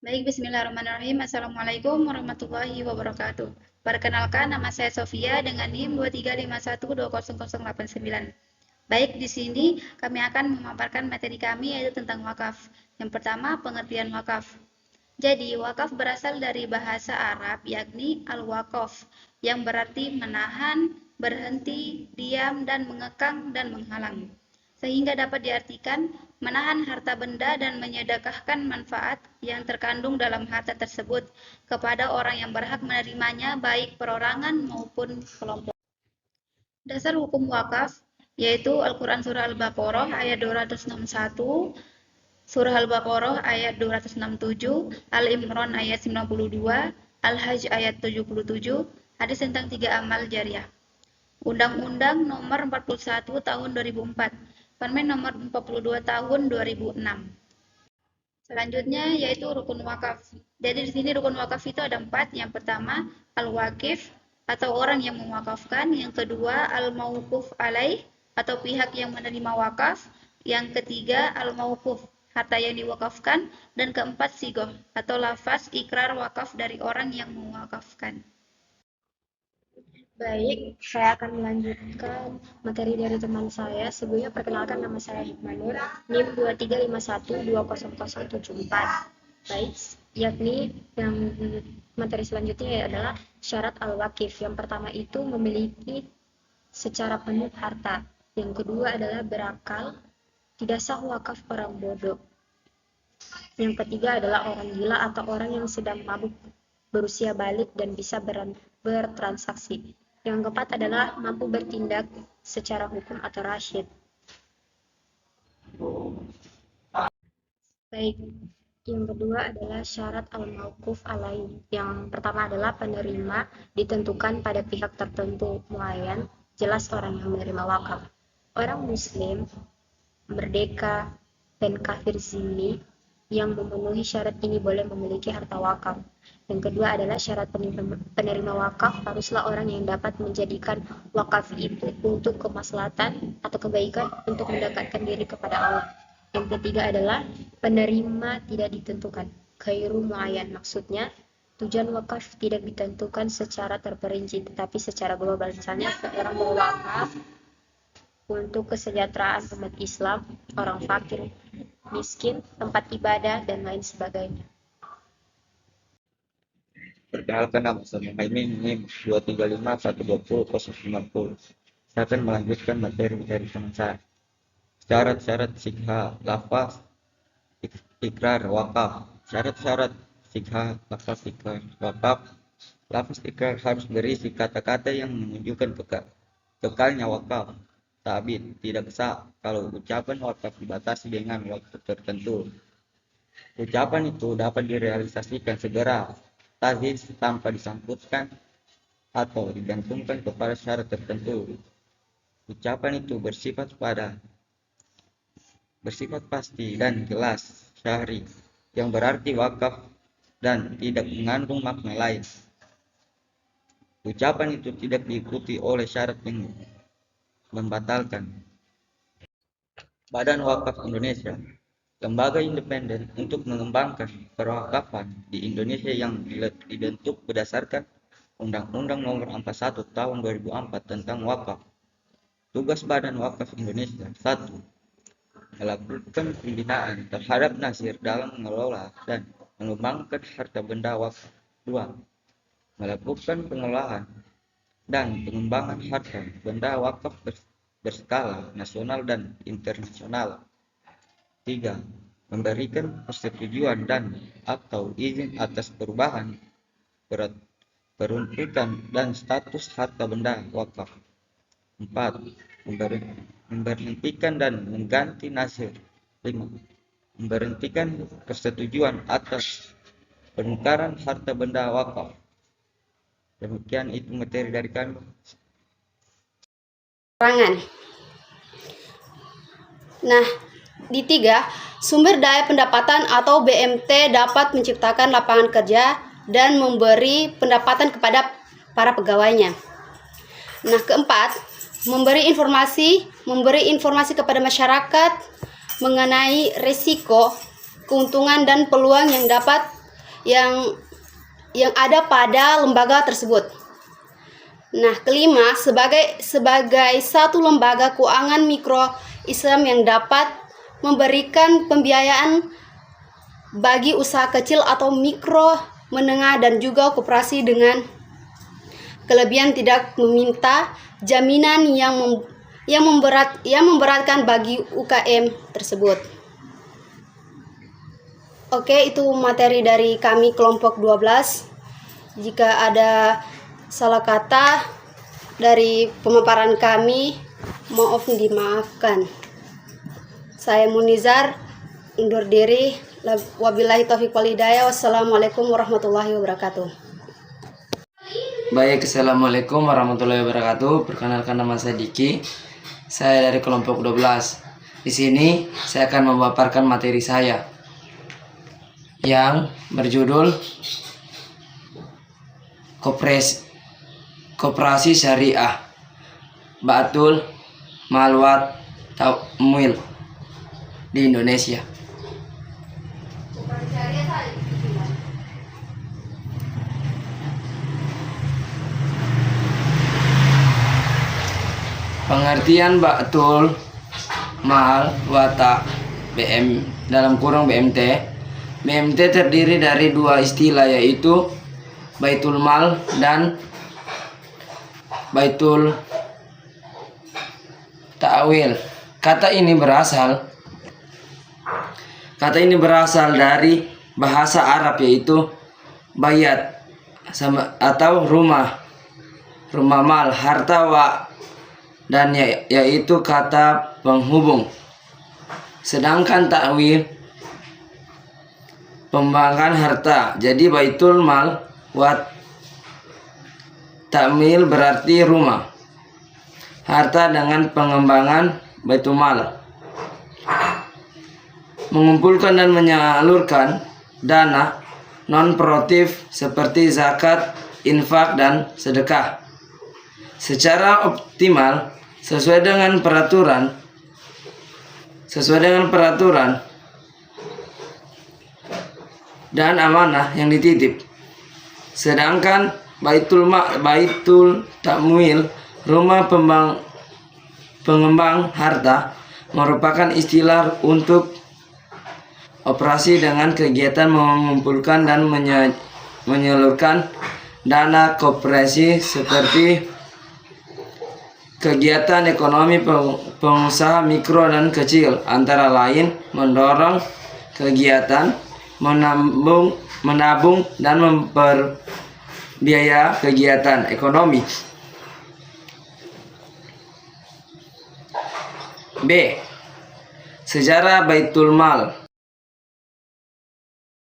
Baik, bismillahirrahmanirrahim. Assalamualaikum warahmatullahi wabarakatuh. Perkenalkan, nama saya Sofia dengan NIM 235120089. Baik, di sini kami akan memaparkan materi kami yaitu tentang wakaf. Yang pertama, pengertian wakaf. Jadi, wakaf berasal dari bahasa Arab yakni al-waqaf yang berarti menahan, berhenti, diam, dan mengekang dan menghalang sehingga dapat diartikan menahan harta benda dan menyedekahkan manfaat yang terkandung dalam harta tersebut kepada orang yang berhak menerimanya baik perorangan maupun kelompok. Dasar hukum wakaf yaitu Al-Quran Surah Al-Baqarah ayat 261, Surah Al-Baqarah ayat 267, Al-Imran ayat 92, Al-Hajj ayat 77, hadis tentang 3 amal jariah. Undang-Undang Nomor 41 Tahun 2004, Permen Nomor 42 Tahun 2006. Selanjutnya yaitu rukun wakaf. Jadi di sini rukun wakaf itu ada 4. Yang pertama al-wakif atau orang yang mewakafkan. Yang kedua al-mauquf alaih atau pihak yang menerima wakaf. Yang ketiga al-mauquf harta yang diwakafkan. Dan keempat sigoh atau lafaz ikrar wakaf dari orang yang mewakafkan. Baik, saya akan melanjutkan materi dari teman saya. Sebelumnya perkenalkan, nama saya Hikmanur, NIM 235120074. Baik, yakni yang materi selanjutnya adalah syarat al-wakif. Yang pertama itu memiliki secara penuh harta. Yang kedua adalah berakal, tidak sah wakaf orang bodoh. Yang ketiga adalah orang gila atau orang yang sedang mabuk, berusia balik dan bisa bertransaksi. Yang keempat adalah mampu bertindak secara hukum atau rasyid. Baik, yang kedua adalah syarat al-mauquf alaih. Yang pertama adalah penerima ditentukan pada pihak tertentu muayyan, jelas orang yang menerima wakaf. Orang muslim, merdeka, dan kafir zimmi yang memenuhi syarat ini boleh memiliki harta wakaf. Yang kedua adalah syarat penerima wakaf haruslah orang yang dapat menjadikan wakaf itu untuk kemaslahatan atau kebaikan untuk mendekatkan diri kepada Allah. Yang ketiga adalah penerima tidak ditentukan, ghairu muayyan, maksudnya tujuan wakaf tidak ditentukan secara terperinci tetapi secara global. Misalnya seorang berwakaf untuk kesejahteraan umat Islam, orang fakir, miskin, tempat ibadah, dan lain sebagainya. Perkenalkan, nama saya Muhaimin, NIM 235120090. Saya akan melanjutkan materi dari teman saya. Syarat-syarat sikha lafaz ikrar wakaf. Syarat-syarat sikha lafaz ikrar wakaf. Lafaz ikrar harus berisi kata-kata yang menunjukkan kekalnya wakaf. Tabid tidak sah kalau ucapan wakaf dibatasi dengan waktu tertentu. Ucapan itu dapat direalisasikan segera, tahis tanpa disangkutkan atau digantungkan kepada syarat tertentu. Ucapan itu bersifat pasti dan jelas, syahri, yang berarti wakaf dan tidak mengandung makna lain. Ucapan itu tidak diikuti oleh syarat yang membatalkan. Badan Wakaf Indonesia, lembaga independen untuk mengembangkan perwakafan di Indonesia yang dibentuk berdasarkan Undang-Undang Nomor 41 Tahun 2004 tentang wakaf. Tugas Badan Wakaf Indonesia: 1. Melakukan pembinaan terhadap nasir dalam mengelola dan mengembangkan harta benda wakaf. 2. Melakukan pengelolaan dan pengembangan harta benda wakaf berskala nasional dan internasional. 3. Memberikan persetujuan dan atau izin atas perubahan, peruntukan dan status harta benda wakaf. 4. Memberhentikan dan mengganti nasir. 5. Memberhentikan persetujuan atas penukaran harta benda wakaf. Demikian itu materi dari kami. Nah, di 3, sumber daya pendapatan atau BMT dapat menciptakan lapangan kerja dan memberi pendapatan kepada para pegawainya. Nah, keempat, memberi informasi kepada masyarakat mengenai risiko, keuntungan dan peluang yang dapat yang ada pada lembaga tersebut. Nah, kelima, sebagai satu lembaga keuangan mikro Islam yang dapat memberikan pembiayaan bagi usaha kecil atau mikro, menengah, dan juga koperasi dengan kelebihan tidak meminta jaminan yang memberatkan bagi UKM tersebut. Oke, itu materi dari kami kelompok 12. Jika ada salah kata dari pemaparan kami, mohon dimaafkan. Saya Munizar, undur diri. Wabillahi taufiq wal hidayah. Wassalamualaikum warahmatullahi wabarakatuh. Baik, assalamualaikum warahmatullahi wabarakatuh. Perkenalkan, nama saya Diki. Saya dari kelompok 12. Di sini saya akan memaparkan materi saya yang berjudul Koperasi Syariah Baitul Mal wa Tamwil di Indonesia. Pengertian Baitul Mal wa BM dalam kurung BMT. BMT terdiri dari dua istilah, yaitu Baitul Mal dan Baitul Ta'wil. Kata ini berasal dari bahasa Arab, yaitu bayat atau rumah mal, harta, wa, dan yaitu kata penghubung. Sedangkan ta'wil pembangunan harta. Jadi Baitul Mal wa Tamwil berarti rumah, harta dengan pengembangan Baitul Mal. Mengumpulkan dan menyalurkan dana non-produktif seperti zakat, infak, dan sedekah secara optimal sesuai dengan peraturan dan amanah yang dititip. Sedangkan Baitul Tamwil, rumah pengembang harta, merupakan istilah untuk operasi dengan kegiatan mengumpulkan dan menyalurkan dana koperasi seperti kegiatan ekonomi pengusaha mikro dan kecil, antara lain mendorong kegiatan menabung dan memperbiaya kegiatan ekonomi. B. Sejarah Baitul Mal.